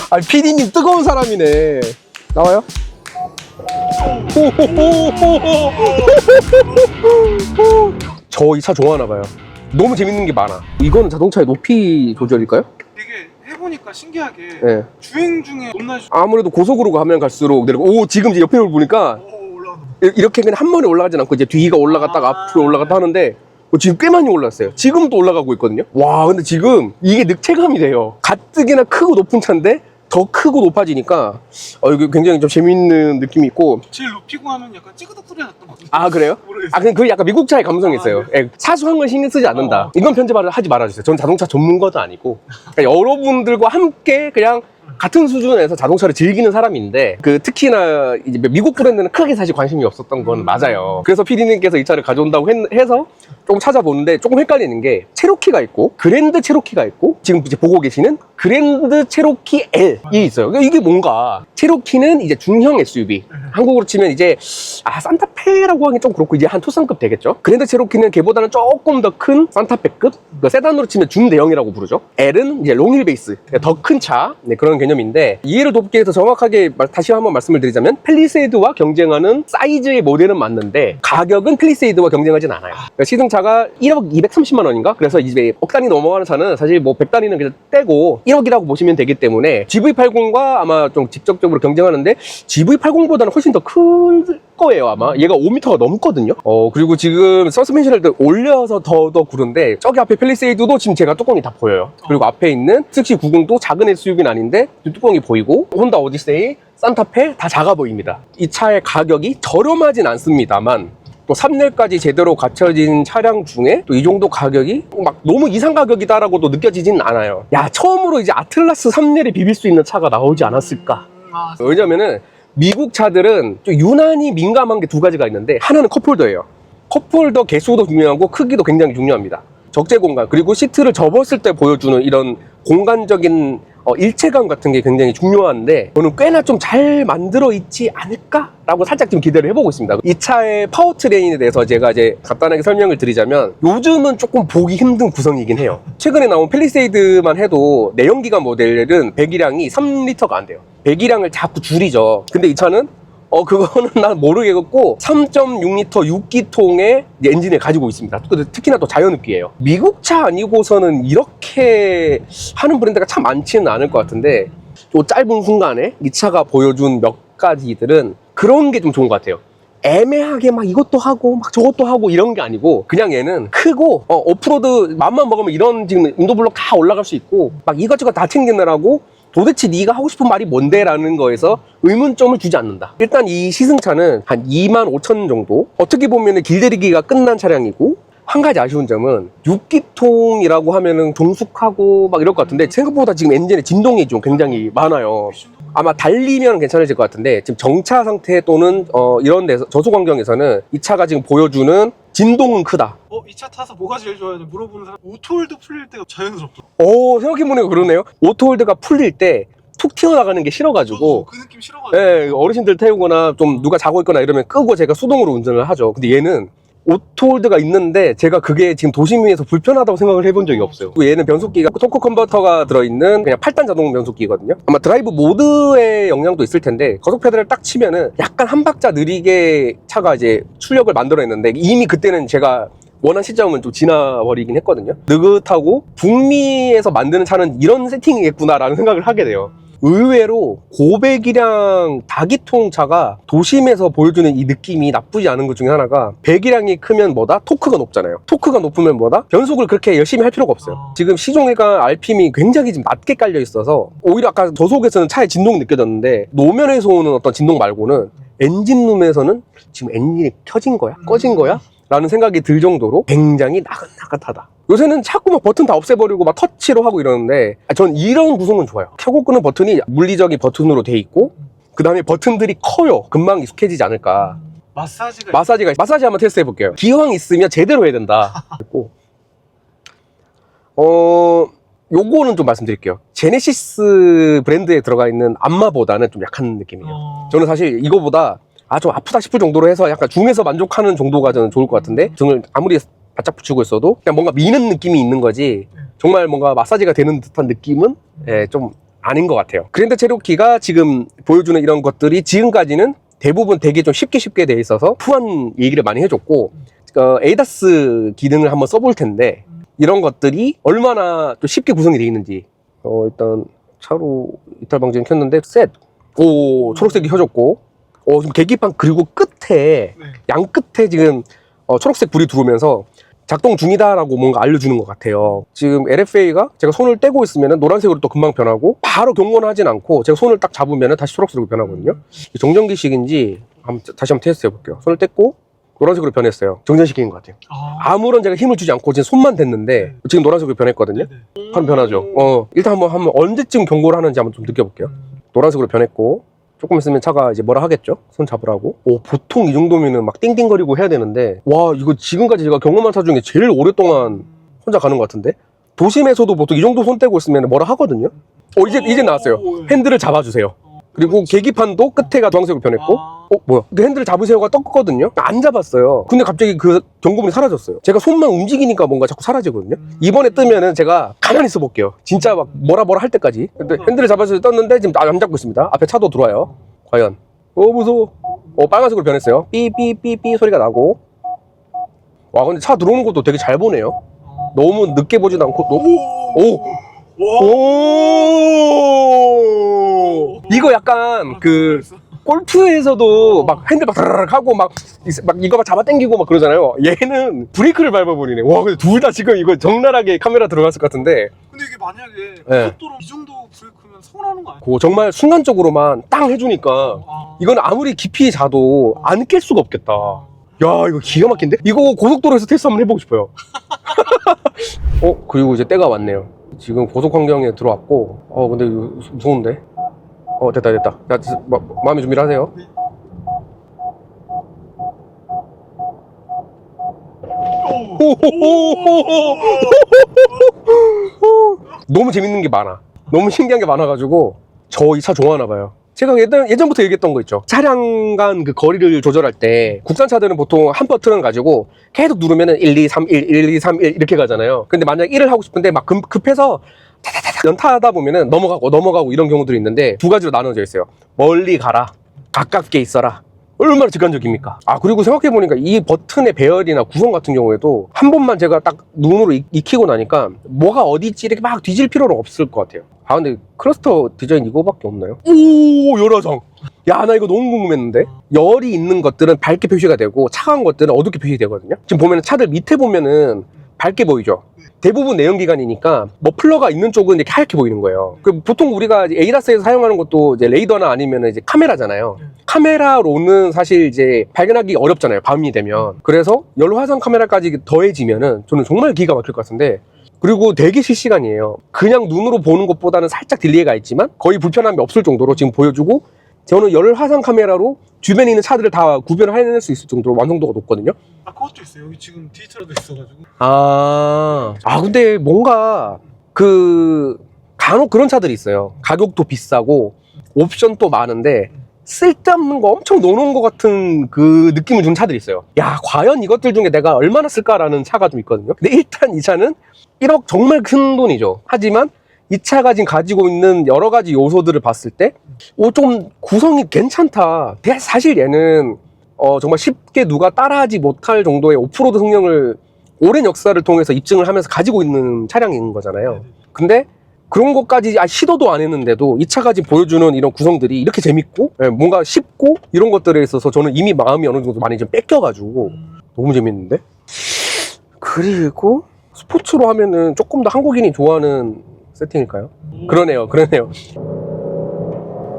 아, PD님 뜨거운 사람이네. 나와요? 저 이 차 좋아하나봐요. 너무 재밌는 게 많아. 이거는 자동차의 높이 조절일까요? 이게 해보니까 신기하게 네. 주행 중에 높낮이 아무래도 고속으로 가면 갈수록 내리고, 오, 지금 이제 옆에 보니까 올라가는 이렇게 그냥 한 번에 올라가진 않고 이제 뒤가 올라갔다가 앞으로 올라갔다 하는데 지금 꽤 많이 올랐어요. 지금 또 올라가고 있거든요. 와, 근데 지금 이게 늑체감이 돼요. 가뜩이나 크고 높은 차인데 더 크고 높아지니까 이거 굉장히 좀 재밌는 느낌이 있고. 제일 높이고 하면 약간 찌그덕 소리 났던 것 같은데. 아, 그래요? 모르겠어요. 아, 그게 약간 미국 차의 감성이 있어요. 예, 사소한 건 신경 쓰지 않는다. 이건 편집하지 말아주세요. 저는 자동차 전문가도 아니고 그러니까 여러분들과 함께 그냥 같은 수준에서 자동차를 즐기는 사람인데, 특히나 이제 미국 브랜드는 크게 사실 관심이 없었던 건 맞아요. 그래서 PD님께서 이 차를 가져온다고 해서 조금 찾아보는데 조금 헷갈리는 게 체로키가 있고 그랜드 체로키가 있고 지금 이제 보고 계시는 그랜드 체로키 L이 있어요. 이게 뭔가, 체로키는 이제 중형 SUV, 한국으로 치면 이제 산타페라고 하긴 좀 그렇고 이제 한 투싼급 되겠죠. 그랜드 체로키는 걔보다는 조금 더 큰 산타페급, 세단으로 치면 중대형이라고 부르죠. L은 이제 롱힐 베이스, 더 큰 차, 네, 그런 개념인데, 이해를 돕기 위해서 정확하게 다시 한번 말씀을 드리자면 팰리세이드와 경쟁하는 사이즈의 모델은 맞는데 가격은 팰리세이드와 경쟁하진 않아요. 그러니까 시승차가 1억 230만 원인가? 그래서 이제 억 단위 넘어가는 차는 사실 뭐 100단위는 그냥 떼고 1억이라고 보시면 되기 때문에 GV80과 아마 좀 직접적으로 경쟁하는데 GV80보다는 훨씬 더 클 거예요. 아마 얘가 5m가 넘거든요. 그리고 지금 서스펜션을 올려서 더 구른데, 저기 앞에 팰리세이드도 지금 제가 뚜껑이 다 보여요. 그리고 앞에 있는 스시 90도 작은 SUV는 아닌데 뚜껑이 보이고, 혼다 오디세이, 산타페 다 작아 보입니다. 이 차의 가격이 저렴하진 않습니다만 또 3렬까지 제대로 갖춰진 차량 중에 또 이 정도 가격이 막 너무 이상 가격이다라고도 느껴지진 않아요. 야, 처음으로 이제 아틀라스 3렬에 비빌 수 있는 차가 나오지 않았을까. 왜냐면은 미국 차들은 좀 유난히 민감한 게 두 가지가 있는데, 하나는 컵홀더예요. 컵홀더 개수도 중요하고 크기도 굉장히 중요합니다. 적재 공간, 그리고 시트를 접었을 때 보여주는 이런 공간적인 일체감 같은 게 굉장히 중요한데, 저는 꽤나 좀 잘 만들어 있지 않을까라고 살짝 좀 기대를 해보고 있습니다. 이 차의 파워트레인에 대해서 제가 이제 간단하게 설명을 드리자면, 요즘은 조금 보기 힘든 구성이긴 해요. 최근에 나온 팰리세이드만 해도 내연기관 모델은 배기량이 3리터가 안 돼요. 배기량을 자꾸 줄이죠. 근데 이 차는 그거는 난 모르겠고 3.6L 6기통의 엔진을 가지고 있습니다. 특히나 또 자연흡기예요. 미국 차 아니고서는 이렇게 하는 브랜드가 참 많지는 않을 것 같은데, 요 짧은 순간에 이 차가 보여준 몇 가지들은 그런 게 좀 좋은 것 같아요. 애매하게 막 이것도 하고 막 저것도 하고 이런 게 아니고, 그냥 얘는 크고 오프로드 맘만 먹으면 이런 지금 인도블록 다 올라갈 수 있고 막 이것저것 다 챙기느라고 도대체 네가 하고 싶은 말이 뭔데? 라는 거에서 의문점을 주지 않는다. 일단 이 시승차는 한 25,000 정도, 어떻게 보면 길들이기가 끝난 차량이고, 한 가지 아쉬운 점은 6기통이라고 하면은 동숙하고 막 이럴 것 같은데 생각보다 지금 엔진에 진동이 좀 굉장히 많아요. 아마 달리면 괜찮아질 것 같은데 지금 정차 상태 또는 이런 데서, 저속 환경에서는 이 차가 지금 보여주는 진동은 크다. 이 차 타서 뭐가 제일 좋아요? 물어보는 사람. 오토홀드 풀릴 때가 자연스럽죠. 생각해보니까 그러네요. 오토홀드가 풀릴 때 툭 튀어나가는 게 싫어가지고, 그 느낌 싫어가지고. 예, 어르신들 태우거나 좀 누가 자고 있거나 이러면 끄고 제가 수동으로 운전을 하죠. 근데 얘는 오토홀드가 있는데 제가 그게 지금 도심 위에서 불편하다고 생각을 해본 적이 없어요. 그리고 얘는 변속기가 토크 컨버터가 들어있는 그냥 8단 자동 변속기거든요. 아마 드라이브 모드의 영향도 있을 텐데, 거속 페달을 딱 치면은 약간 한 박자 느리게 차가 이제 출력을 만들어냈는데, 이미 그때는 제가 원한 시점은 좀 지나버리긴 했거든요. 느긋하고 북미에서 만드는 차는 이런 세팅이겠구나라는 생각을 하게 돼요. 의외로 고배기량 다기통 차가 도심에서 보여주는 이 느낌이 나쁘지 않은 것 중에 하나가, 배기량이 크면 뭐다? 토크가 높잖아요. 토크가 높으면 뭐다? 변속을 그렇게 열심히 할 필요가 없어요. 지금 시종일관 RPM이 굉장히 좀 낮게 깔려 있어서 오히려 아까 저속에서는 차의 진동이 느껴졌는데, 노면에서 오는 어떤 진동 말고는 엔진룸에서는 지금 엔진이 켜진 거야? 꺼진 거야? 라는 생각이 들 정도로 굉장히 나긋나긋하다. 요새는 자꾸 막 버튼 다 없애버리고 막 터치로 하고 이러는데, 전 이런 구성은 좋아요. 켜고 끄는 버튼이 물리적인 버튼으로 돼 있고, 그 다음에 버튼들이 커요. 금방 익숙해지지 않을까. 마사지 한번 테스트 해볼게요. 기왕 있으면 제대로 해야 된다. 요거는 좀 말씀드릴게요. 제네시스 브랜드에 들어가 있는 안마보다는 좀 약한 느낌이에요. 저는 사실 이거보다 좀 아프다 싶을 정도로 해서 약간 중에서 만족하는 정도가 저는 좋을 것 같은데, 저는 아무리 바짝 붙이고 있어도 그냥 뭔가 미는 느낌이 있는 거지, 정말 뭔가 마사지가 되는 듯한 느낌은 좀 아닌 것 같아요. 그랜드 체로키가 지금 보여주는 이런 것들이 지금까지는 대부분 되게 좀 쉽게 돼 있어서 후한 얘기를 많이 해줬고 에이다스 기능을 한번 써볼 텐데 이런 것들이 얼마나 또 쉽게 구성이 돼 있는지 일단 차로 이탈 방지는 켰는데 오 초록색이 켜졌고 지금 계기판 그리고 끝에 네. 양 끝에 지금 초록색 불이 들어오면서 작동 중이다라고 뭔가 알려주는 것 같아요. 지금 LFA가 제가 손을 떼고 있으면 노란색으로 또 금방 변하고 바로 경고는 하진 않고 제가 손을 딱 잡으면 다시 초록색으로 변하거든요. 정전기식인지 다시 한번 테스트 해볼게요. 손을 떼고 노란색으로 변했어요. 정전시킨 것 같아요. 아무런 제가 힘을 주지 않고 지금 손만 댔는데 지금 노란색으로 변했거든요. 바로 변하죠. 일단 한번 언제쯤 경고를 하는지 한번 좀 느껴볼게요. 노란색으로 변했고 조금 있으면 차가 이제 뭐라 하겠죠? 손 잡으라고. 보통 이 정도면은 막 띵띵거리고 해야 되는데 와 이거 지금까지 제가 경험한 차 중에 제일 오랫동안 혼자 가는 것 같은데 도심에서도 보통 이 정도 손 떼고 있으면 뭐라 하거든요. 이제 나왔어요. 핸들을 잡아주세요. 그리고 계기판도 끝에가 주황색으로 변했고 뭐야 근데 핸들을 잡으세요가 떴거든요. 안 잡았어요. 근데 갑자기 그 경고문이 사라졌어요. 제가 손만 움직이니까 뭔가 자꾸 사라지거든요. 이번에 뜨면은 제가 가만히 있어 볼게요. 진짜 막 뭐라 할 때까지. 근데 핸들을 잡아서 떴는데 지금 안 잡고 있습니다. 앞에 차도 들어와요. 과연 무서워. 빨간색으로 변했어요. 삐삐삐삐 소리가 나고. 와 근데 차 들어오는 것도 되게 잘 보네요. 너무 늦게 보지도 않고 이거 약간 그 골프에서도 막 핸들 막 드르륵 하고 막 이거 막 잡아 당기고 막 그러잖아요. 얘는 브레이크를 밟아버리네. 와 근데 둘 다 지금 이거 적나라하게 카메라 들어갔을 것 같은데. 근데 이게 만약에 네. 고속도로 이 정도 브레이크면 서운하는 거 아니야? 정말 순간적으로만 땅 해주니까 이건 아무리 깊이 자도 안 깰 수가 없겠다. 야 이거 기가 막힌데? 이거 고속도로에서 테스트 한번 해보고 싶어요. 그리고 이제 때가 왔네요. 지금 고속 환경에 들어왔고 근데 이거 무서운데? 됐다 야 마음의 준비를 하세요. 너무 재밌는 게 많아. 너무 신기한 게 많아가지고 저 이 차 좋아하나 봐요. 제가 예전부터 얘기했던 거 있죠. 차량 간 그 거리를 조절할 때 국산차들은 보통 한 버튼을 가지고 계속 누르면은 1, 2, 3, 1, 1, 2, 3, 1 이렇게 가잖아요. 근데 만약 1을 하고 싶은데 막 급해서 연타하다 보면은 넘어가고 이런 경우들이 있는데 두 가지로 나눠져 있어요. 멀리 가라, 가깝게 있어라. 얼마나 직관적입니까? 그리고 생각해보니까 이 버튼의 배열이나 구성 같은 경우에도 한 번만 제가 딱 눈으로 익히고 나니까 뭐가 어디 있지 이렇게 막 뒤질 필요는 없을 것 같아요. 근데 클러스터 디자인 이거밖에 없나요? 열화상. 야, 나 이거 너무 궁금했는데. 열이 있는 것들은 밝게 표시가 되고 차가운 것들은 어둡게 표시되거든요. 지금 보면은 차들 밑에 보면은 밝게 보이죠. 대부분 내연기관이니까 머플러가 있는 쪽은 이렇게 하얗게 보이는 거예요. 보통 우리가 에이다스에서 사용하는 것도 이제 레이더나 아니면 이제 카메라잖아요. 카메라로는 사실 이제 발견하기 어렵잖아요. 밤이 되면. 그래서 열화상 카메라까지 더해지면은 저는 정말 기가 막힐 것 같은데. 그리고 되게 실시간이에요. 그냥 눈으로 보는 것보다는 살짝 딜레이가 있지만 거의 불편함이 없을 정도로 지금 보여주고 저는 열화상 카메라로 주변에 있는 차들을 다 구별을 해낼 수 있을 정도로 완성도가 높거든요. 그것도 있어요. 여기 지금 디지털도 있어가지고. 근데 뭔가 간혹 그런 차들이 있어요. 가격도 비싸고 옵션도 많은데 쓸데없는 거 엄청 넣어놓은 것 같은 그 느낌을 주는 차들이 있어요. 야, 과연 이것들 중에 내가 얼마나 쓸까라는 차가 좀 있거든요. 근데 일단 이 차는 1억 정말 큰 돈이죠. 하지만 이 차가 지금 가지고 있는 여러 가지 요소들을 봤을 때 좀 구성이 괜찮다. 사실 얘는 정말 쉽게 누가 따라하지 못할 정도의 오프로드 성능을 오랜 역사를 통해서 입증을 하면서 가지고 있는 차량인 거잖아요. 근데 그런 것까지 시도도 안 했는데도 이 차가 지금 보여주는 이런 구성들이 이렇게 재밌고 뭔가 쉽고 이런 것들에 있어서 저는 이미 마음이 어느 정도 많이 좀 뺏겨가지고 너무 재밌는데? 그리고 스포츠로 하면은 조금 더 한국인이 좋아하는 세팅일까요? 그러네요.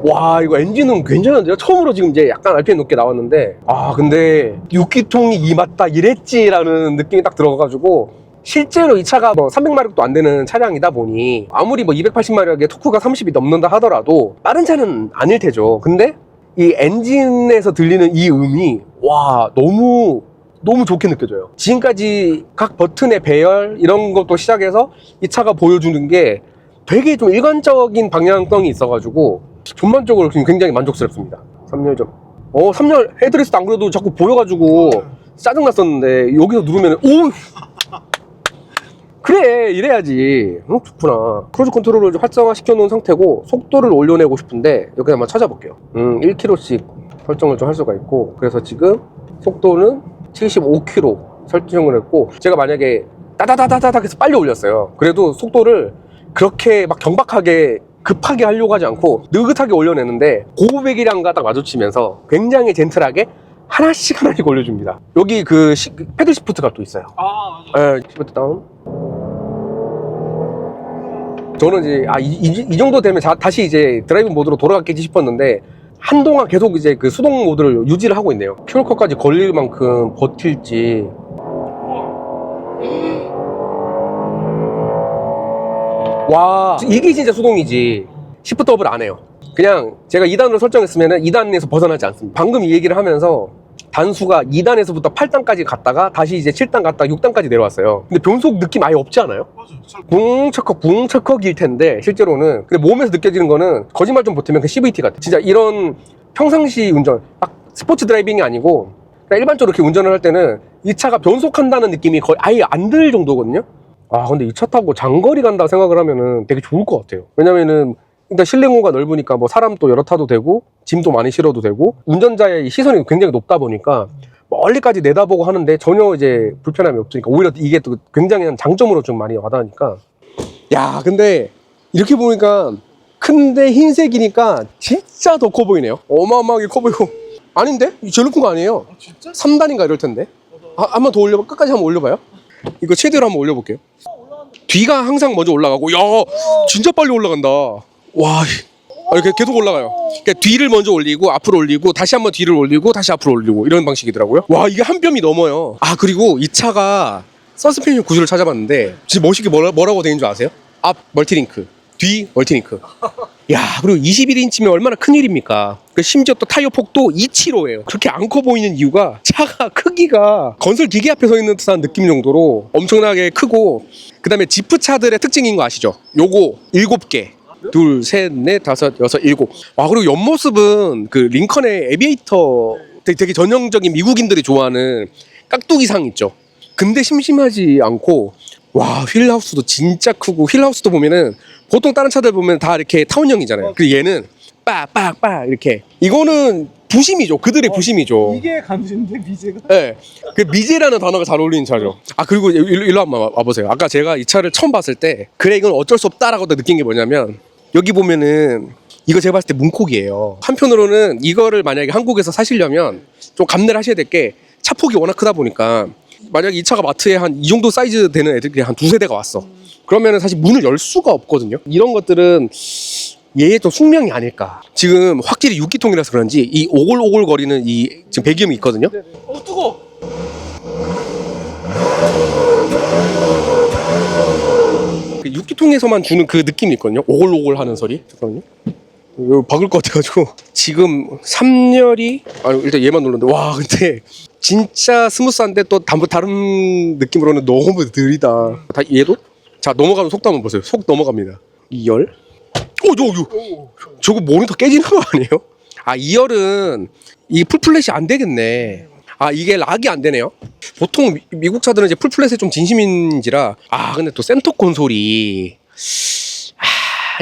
와, 이거 엔진은 괜찮은데요? 처음으로 지금 이제 약간 RPM 높게 나왔는데 근데 6기통이 맞다 이랬지라는 느낌이 딱 들어가가지고 실제로 이 차가 300마력도 안 되는 차량이다 보니 아무리 280마력의 토크가 30이 넘는다 하더라도 빠른 차는 아닐 테죠. 근데 이 엔진에서 들리는 이 음이 너무 좋게 느껴져요. 지금까지 각 버튼의 배열 이런 것도 시작해서 이 차가 보여주는 게 되게 좀 일관적인 방향성이 있어가지고 전반적으로 지금 굉장히 만족스럽습니다. 3열 좀 3열 헤드레스트 안 그래도 자꾸 보여가지고 짜증났었는데 여기서 누르면 그래, 이래야지. 좋구나. 크루즈 컨트롤을 활성화 시켜놓은 상태고 속도를 올려내고 싶은데 여기 한번 찾아볼게요. 1km씩 설정을 좀 할 수가 있고, 그래서 지금 속도는 75km 설정을 했고, 제가 만약에 따다다다닥 해서 빨리 올렸어요. 그래도 속도를 그렇게 막 경박하게 급하게 하려고 하지 않고 느긋하게 올려내는데 고배기량과 딱 마주치면서 굉장히 젠틀하게 하나씩 올려줍니다. 여기 그 패들 시프트가 또 있어요. 아 맞아. 네, 시프트 다운. 저는 이제 이 정도 되면 다시 이제 드라이브 모드로 돌아갔겠지 싶었는데 한동안 계속 이제 그 수동 모드를 유지를 하고 있네요. 퓨얼컷까지 걸릴 만큼 버틸지. 와, 이게 진짜 수동이지. 시프트 업을 안 해요. 그냥 제가 2단으로 설정했으면 2단에서 벗어나지 않습니다. 방금 이 얘기를 하면서 단수가 2단에서부터 8단까지 갔다가 다시 이제 7단 갔다가 6단까지 내려왔어요. 근데 변속 느낌 아예 없지 않아요? 맞아. 붕철컥일 텐데 실제로는. 근데 몸에서 느껴지는 거는 거짓말 좀 보태면 그 CVT 같아. 진짜 이런 평상시 운전, 막 스포츠 드라이빙이 아니고 그냥 일반적으로 이렇게 운전을 할 때는 이 차가 변속한다는 느낌이 거의 아예 안 들 정도거든요. 아, 근데 이 차 타고 장거리 간다 생각을 하면은 되게 좋을 것 같아요. 왜냐면은 일단 실내 공간 넓으니까 뭐 사람 또 여러 타도 되고 짐도 많이 실어도 되고 운전자의 시선이 굉장히 높다 보니까 멀리까지 내다보고 하는데 전혀 이제 불편함이 없으니까 오히려 이게 또 굉장히 장점으로 좀 많이 와닿으니까. 야, 근데 이렇게 보니까 큰데 흰색이니까 진짜 더 커 보이네요. 어마어마하게 커 보이고. 아닌데? 제일 높은 거 아니에요. 아 진짜? 3단인가 이럴 텐데. 한 번 더 올려봐. 끝까지 한번 올려봐요. 이거 최대로 한번 올려볼게요. 뒤가 항상 먼저 올라가고. 야, 진짜 빨리 올라간다. 와, 이렇게 계속 올라가요. 그러니까 뒤를 먼저 올리고 앞으로 올리고 다시 한번 뒤를 올리고 다시 앞으로 올리고 이런 방식이더라고요. 와, 이게 한 뼘이 넘어요. 아, 그리고 이 차가 서스펜션 구조를 찾아봤는데 진짜 멋있게 뭐라고 되어 있는 줄 아세요? 앞 멀티링크, 뒤 멀티링크. 야, 그리고 21인치면 얼마나 큰일입니까? 심지어 또 타이어 폭도 275예요. 그렇게 안 커 보이는 이유가 차가 크기가 건설 기계 앞에 서 있는 듯한 느낌 정도로 엄청나게 크고, 그 다음에 지프 차들의 특징인 거 아시죠? 요거 7개. 둘, 셋, 넷, 다섯, 여섯, 일곱. 와, 그리고 옆모습은 그 링컨의 에비에이터 되게 전형적인 미국인들이 좋아하는 깍두기상 있죠. 근데 심심하지 않고, 와, 휠하우스도 진짜 크고, 휠하우스도 보면은 보통 다른 차들 보면 다 이렇게 타운형이잖아요. 그리고 얘는 빡빡빡 이렇게. 이거는 부심이죠. 그들의 부심이죠. 이게 간지인데 미제가? 네, 그 미제라는 단어가 잘 어울리는 차죠. 아, 그리고 일로 한번 와보세요. 아까 제가 이 차를 처음 봤을 때 그래, 이건 어쩔 수 없다라고 느낀 게 뭐냐면, 여기 보면은 이거 제가 봤을 때 문콕이에요. 한편으로는 이거를 만약에 한국에서 사시려면 좀 감내를 하셔야 될 게, 차 폭이 워낙 크다 보니까 만약에 이 차가 마트에 한 이 정도 사이즈 되는 애들이 한 두세 대가 왔어. 그러면은 사실 문을 열 수가 없거든요. 이런 것들은 얘의 좀 숙명이 아닐까. 지금 확실히 6기통이라서 그런지 이 오글오글 거리는 이 지금 배기음이 있거든요. 뜨거. 6기통에서만 주는 그 느낌이 있거든요. 오글오글 하는 소리. 잠깐만요. 이거 박을 것 같아가지고. 지금 3열이, 일단 얘만 눌렀는데, 와, 근데 진짜 스무스한데 또 다른 느낌으로는 너무 느리다. 얘도? 자, 넘어가는 속도 한번 보세요. 속 넘어갑니다. 2열. 저거 모니터 깨지는 거 아니에요? 아, 2열은 이 풀플랫이 안 되겠네. 아, 이게 락이 안 되네요. 보통 미국 차들은 이제 풀플랫에 좀 진심인지라. 아, 근데 또 센터 콘솔이,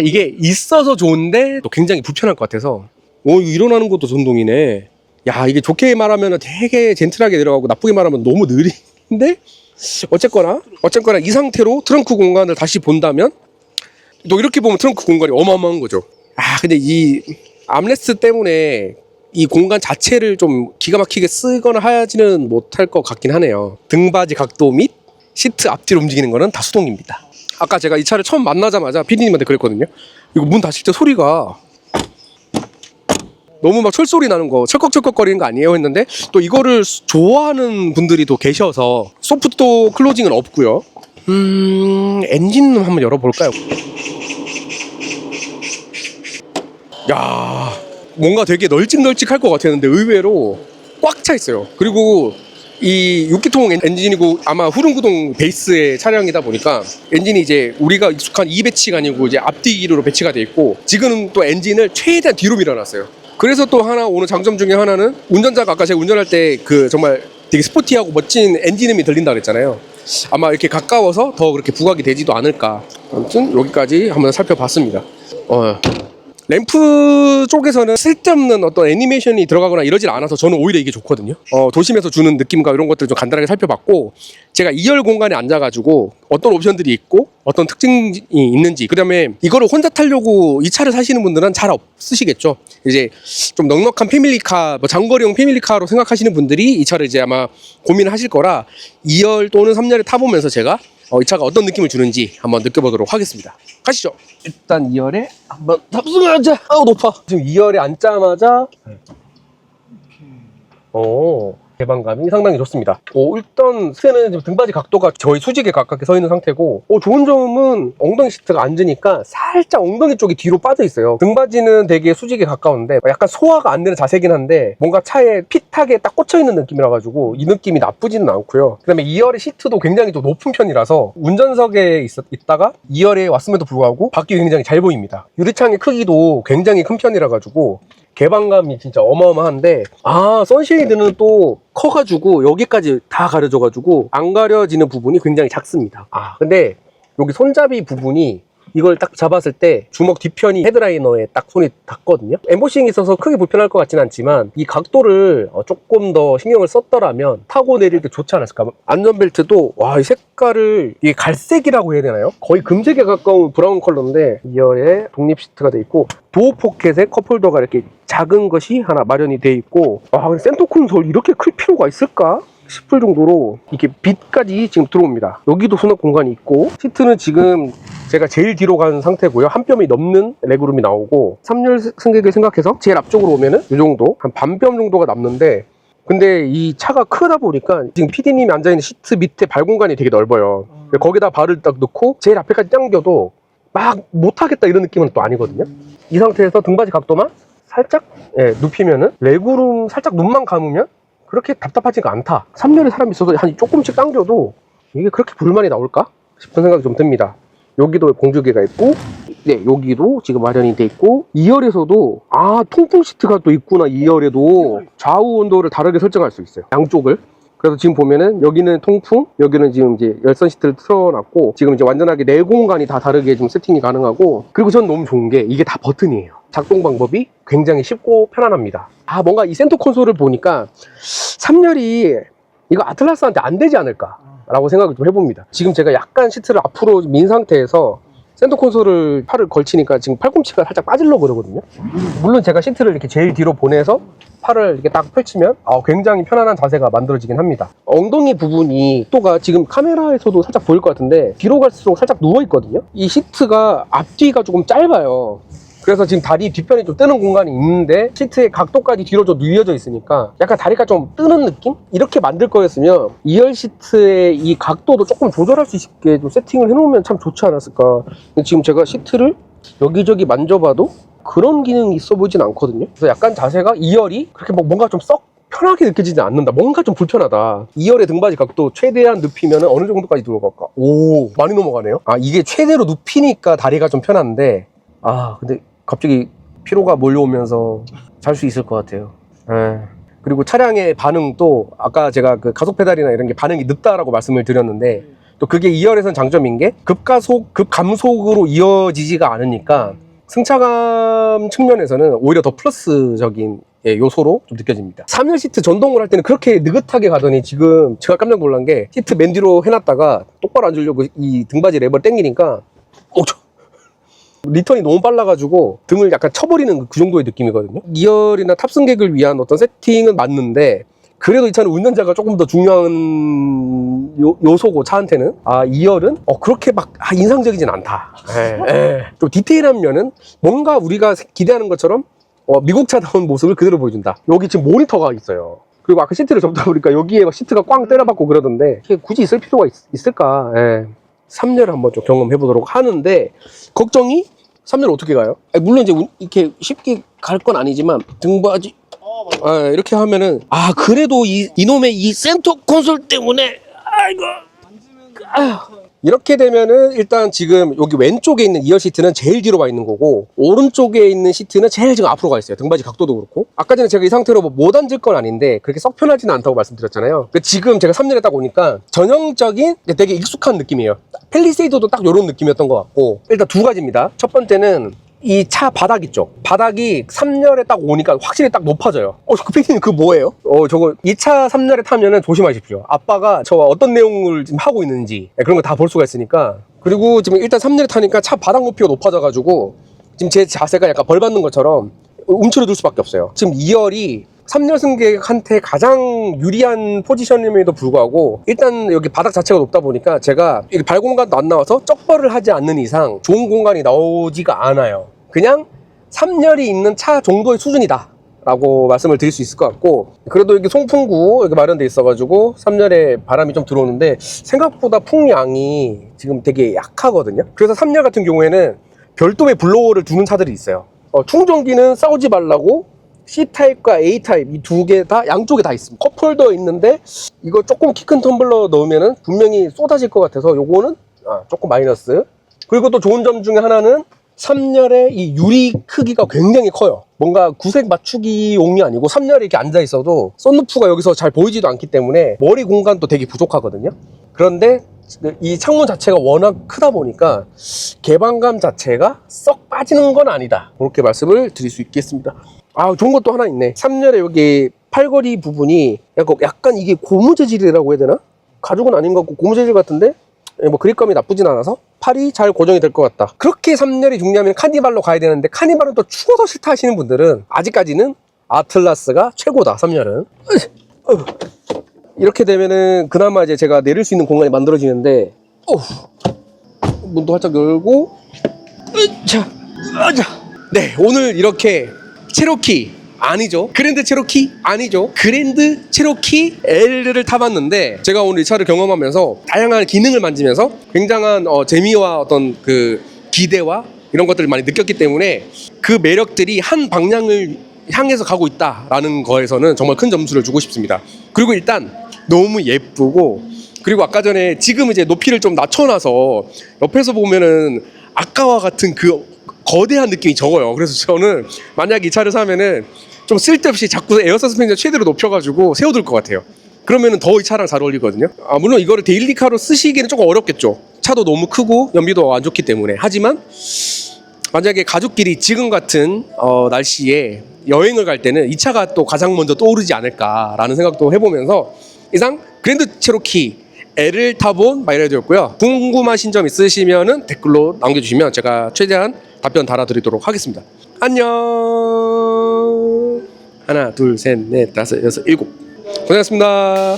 이게 있어서 좋은데 또 굉장히 불편할 것 같아서. 이거 일어나는 것도 전동이네. 야, 이게 좋게 말하면 되게 젠틀하게 내려가고 나쁘게 말하면 너무 느린데? 어쨌거나 이 상태로 트렁크 공간을 다시 본다면 또 이렇게 보면 트렁크 공간이 어마어마한 거죠. 아, 근데 이 암레스트 때문에 이 공간 자체를 좀 기가 막히게 쓰거나 하지는 못할 것 같긴 하네요. 등받이 각도 및 시트 앞뒤로 움직이는 거는 다 수동입니다. 아까 제가 이 차를 처음 만나자마자 PD님한테 그랬거든요. 이거 문 닫힐 때 소리가 너무 막 철소리 나는 거, 철컥철컥 거리는 거 아니에요 했는데, 또 이거를 좋아하는 분들이 또 계셔서 소프트 클로징은 없고요. 엔진 한번 열어볼까요? 야, 뭔가 되게 널찍널찍할 것 같았는데 의외로 꽉 차 있어요. 그리고 이 6기통 엔진이고 아마 후륜구동 베이스의 차량이다 보니까 엔진이 이제 우리가 익숙한 2배치가 아니고 이제 앞뒤로 배치가 돼 있고, 지금은 또 엔진을 최대한 뒤로 밀어놨어요. 그래서 또 하나 오늘 장점 중에 하나는 운전자가 아까 제가 운전할 때 그 정말 되게 스포티하고 멋진 엔진음이 들린다 그랬잖아요. 아마 이렇게 가까워서 더 그렇게 부각이 되지도 않을까. 아무튼 여기까지 한번 살펴봤습니다. 램프 쪽에서는 쓸데없는 어떤 애니메이션이 들어가거나 이러질 않아서 저는 오히려 이게 좋거든요. 도심에서 주는 느낌과 이런 것들을 좀 간단하게 살펴봤고, 제가 2열 공간에 앉아가지고 어떤 옵션들이 있고 어떤 특징이 있는지, 그 다음에 이거를 혼자 타려고 이 차를 사시는 분들은 잘 없으시겠죠. 이제 좀 넉넉한 패밀리카, 뭐 장거리용 패밀리카로 생각하시는 분들이 이 차를 이제 아마 고민을 하실 거라 2열 또는 3열에 타보면서 제가 이 차가 어떤 느낌을 주는지 한번 느껴보도록 하겠습니다. 가시죠. 일단 2열에 한번 탑승하자. 아우 높아. 지금 2열에 앉자마자 개방감이 상당히 좋습니다. 일단 시트는 지금 등받이 각도가 저희 수직에 가깝게 서 있는 상태고, 좋은 점은 엉덩이 시트가 앉으니까 살짝 엉덩이 쪽이 뒤로 빠져 있어요. 등받이는 되게 수직에 가까운데 약간 소화가 안 되는 자세긴 한데 뭔가 차에 핏하게 딱 꽂혀 있는 느낌이라 가지고 이 느낌이 나쁘지는 않고요. 그 다음에 2열의 시트도 굉장히 또 높은 편이라서 운전석에 있다가 2열에 왔음에도 불구하고 밖이 굉장히 잘 보입니다. 유리창의 크기도 굉장히 큰 편이라 가지고 개방감이 진짜 어마어마한데, 선쉐이드는 또 커가지고 여기까지 다 가려져가지고 안 가려지는 부분이 굉장히 작습니다. 근데 여기 손잡이 부분이 이걸 딱 잡았을 때 주먹 뒤편이 헤드라이너에 딱 손이 닿거든요. 엠보싱이 있어서 크게 불편할 것 같진 않지만 이 각도를 조금 더 신경을 썼더라면 타고 내릴 때 좋지 않았을까. 안전벨트도 이 색깔을, 이게 갈색이라고 해야 되나요? 거의 금색에 가까운 브라운 컬러인데 2열에 독립 시트가 돼 있고, 도어 포켓에 컵홀더가 이렇게 작은 것이 하나 마련이 돼 있고, 센터 콘솔 이렇게 클 필요가 있을까 싶을 정도로 이렇게 빛까지 지금 들어옵니다. 여기도 수납 공간이 있고, 시트는 지금 제가 제일 뒤로 간 상태고요. 한 뼘이 넘는 레그룸이 나오고, 3열 승객을 생각해서 제일 앞쪽으로 오면은 이 정도, 한 반뼘 정도가 남는데, 근데 이 차가 크다 보니까 지금 PD님이 앉아있는 시트 밑에 발 공간이 되게 넓어요. 거기다 발을 딱 넣고 제일 앞에까지 당겨도 막 못하겠다 이런 느낌은 또 아니거든요. 이 상태에서 등받이 각도만 살짝 눕히면은, 레그룸 살짝 눈만 감으면 그렇게 답답하지가 않다. 3열에 사람이 있어서 한 조금씩 당겨도 이게 그렇게 불만이 나올까 싶은 생각이 좀 듭니다. 여기도 공조기가 있고, 여기도 지금 마련이 돼 있고, 2열에서도 통풍 시트가 또 있구나. 2열에도 좌우 온도를 다르게 설정할 수 있어요, 양쪽을. 그래서 지금 보면은 여기는 통풍, 여기는 지금 이제 열선 시트를 틀어놨고, 지금 이제 완전하게 내 공간이 다 다르게 좀 세팅이 가능하고, 그리고 전 너무 좋은 게 이게 다 버튼이에요. 작동 방법이 굉장히 쉽고 편안합니다. 뭔가 이 센터 콘솔을 보니까 3열이 이거 아틀라스한테 안 되지 않을까 라고 생각을 좀 해봅니다. 지금 제가 약간 시트를 앞으로 민 상태에서 센터 콘솔을 팔을 걸치니까 지금 팔꿈치가 살짝 빠지려고 그러거든요. 물론 제가 시트를 이렇게 제일 뒤로 보내서 팔을 이렇게 딱 펼치면 굉장히 편안한 자세가 만들어지긴 합니다. 엉덩이 부분이 또가 지금 카메라에서도 살짝 보일 것 같은데 뒤로 갈수록 살짝 누워 있거든요. 이 시트가 앞뒤가 조금 짧아요. 그래서 지금 다리 뒤편에 좀 뜨는 공간이 있는데 시트의 각도까지 뒤로 좀 누워져 있으니까 약간 다리가 좀 뜨는 느낌? 이렇게 만들 거였으면 2열 시트의 이 각도도 조금 조절할 수 있게 좀 세팅을 해놓으면 참 좋지 않았을까. 지금 제가 시트를 여기저기 만져봐도 그런 기능이 있어 보이진 않거든요. 그래서 약간 자세가 2열이 그렇게 뭔가 좀 썩 편하게 느껴지지 않는다. 뭔가 좀 불편하다. 2열의 등받이 각도 최대한 눕히면 어느 정도까지 들어갈까? 많이 넘어가네요. 이게 최대로 눕히니까 다리가 좀 편한데, 근데 갑자기 피로가 몰려오면서 잘 수 있을 것 같아요. 그리고 차량의 반응도 아까 제가 그 가속 페달이나 이런 게 반응이 늦다라고 말씀을 드렸는데, 또 그게 2열에서는 장점인 게 급가속, 급감속으로 이어지지가 않으니까 승차감 측면에서는 오히려 더 플러스적인 요소로 좀 느껴집니다. 3열 시트 전동을 할 때는 그렇게 느긋하게 가더니 지금 제가 깜짝 놀란 게 시트 맨 뒤로 해놨다가 똑바로 앉으려고 이 등받이 레버를 당기니까 리턴이 너무 빨라가지고 등을 약간 쳐버리는 그 정도의 느낌이거든요. 2열이나 탑승객을 위한 어떤 세팅은 맞는데, 그래도 이 차는 운전자가 조금 더 중요한 요소고, 차한테는 2열은 그렇게 막 인상적이진 않다. 좀 디테일한 면은 뭔가 우리가 기대하는 것처럼 미국 차다운 모습을 그대로 보여준다. 여기 지금 모니터가 있어요. 그리고 아까 시트를 접다 보니까 여기에 막 시트가 꽝 때려박고 그러던데 이게 굳이 있을 필요가 있을까. 3열 한번 좀 경험해 보도록 하는데, 걱정이 3열 어떻게 가요? 물론 이제 이렇게 쉽게 갈 건 아니지만 등받이 이렇게 하면은 그래도 이놈의 이 센터 콘솔 때문에 이렇게 되면은 일단 지금 여기 왼쪽에 있는 2열 시트는 제일 뒤로 와 있는 거고, 오른쪽에 있는 시트는 제일 지금 앞으로 가 있어요. 등받이 각도도 그렇고. 아까 전에 제가 이 상태로 뭐 못 앉을 건 아닌데 그렇게 썩 편하지는 않다고 말씀드렸잖아요. 지금 제가 3년에 딱 오니까 전형적인 되게 익숙한 느낌이에요. 팰리세이드도 딱 이런 느낌이었던 것 같고, 일단 두 가지입니다. 첫 번째는 이 차 바닥 있죠. 바닥이 3열에 딱 오니까 확실히 딱 높아져요. 그 PD님 그거 뭐예요? 저거 이 차 3열에 타면은 조심하십시오. 아빠가 저와 어떤 내용을 지금 하고 있는지 그런 거 다 볼 수가 있으니까. 그리고 지금 일단 3열에 타니까 차 바닥 높이가 높아져가지고 지금 제 자세가 약간 벌 받는 것처럼 움츠러들 수밖에 없어요. 지금 2열이 3열 승객한테 가장 유리한 포지션임에도 불구하고 일단 여기 바닥 자체가 높다 보니까 제가 발 공간도 안 나와서 쩍벌을 하지 않는 이상 좋은 공간이 나오지가 않아요. 그냥 3열이 있는 차 정도의 수준이다 라고 말씀을 드릴 수 있을 것 같고, 그래도 여기 송풍구 여기 마련돼 있어가지고 3열에 바람이 좀 들어오는데 생각보다 풍량이 지금 되게 약하거든요. 그래서 3열 같은 경우에는 별도의 블로어를 두는 차들이 있어요. 충전기는 싸우지 말라고 C타입과 A타입 이 두 개 다 양쪽에 다 있습니다. 컵홀더 있는데 이거 조금 키 큰 텀블러 넣으면은 분명히 쏟아질 것 같아서 요거는 조금 마이너스. 그리고 또 좋은 점 중에 하나는 3열의 이 유리 크기가 굉장히 커요. 뭔가 구색 맞추기용이 아니고 3열에 이렇게 앉아 있어도 썬루프가 여기서 잘 보이지도 않기 때문에 머리 공간도 되게 부족하거든요. 그런데 이 창문 자체가 워낙 크다 보니까 개방감 자체가 썩 빠지는 건 아니다, 그렇게 말씀을 드릴 수 있겠습니다. 좋은 것도 하나 있네. 3열에 여기 팔걸이 부분이 약간 이게 고무 재질이라고 해야 되나? 가죽은 아닌 것 같고 고무 재질 같은데 뭐 그립감이 나쁘진 않아서 팔이 잘 고정이 될 것 같다. 그렇게 3열이 중요하면 카니발로 가야 되는데 카니발은 또 추워서 싫다 하시는 분들은 아직까지는 아틀라스가 최고다, 3열은. 이렇게 되면은 그나마 이제 제가 내릴 수 있는 공간이 만들어지는데, 문도 활짝 열고, 네, 오늘 이렇게 체로키 아니죠, 그랜드 체로키 아니죠, 그랜드 체로키 L를 타봤는데, 제가 오늘 이 차를 경험하면서 다양한 기능을 만지면서 굉장한 재미와 어떤 그 기대와 이런 것들을 많이 느꼈기 때문에 그 매력들이 한 방향을 향해서 가고 있다라는 거에서는 정말 큰 점수를 주고 싶습니다. 그리고 일단 너무 예쁘고, 그리고 아까 전에 지금 이제 높이를 좀 낮춰놔서 옆에서 보면은 아까와 같은 그 거대한 느낌이 적어요. 그래서 저는 만약 이 차를 사면은 좀 쓸데없이 자꾸 에어 서스펜션 최대로 높여가지고 세워둘 것 같아요. 그러면은 더 이 차랑 잘 어울리거든요. 물론 이거를 데일리카로 쓰시기는 조금 어렵겠죠. 차도 너무 크고 연비도 안 좋기 때문에. 하지만 만약에 가족끼리 지금 같은 날씨에 여행을 갈 때는 이 차가 또 가장 먼저 떠오르지 않을까라는 생각도 해보면서, 이상 그랜드 체로키 L을 타본 마이라이드였고요. 궁금하신 점 있으시면은 댓글로 남겨주시면 제가 최대한 답변 달아드리도록 하겠습니다. 안녕. 하나, 둘, 셋, 넷, 다섯, 여섯, 일곱. 고생하셨습니다.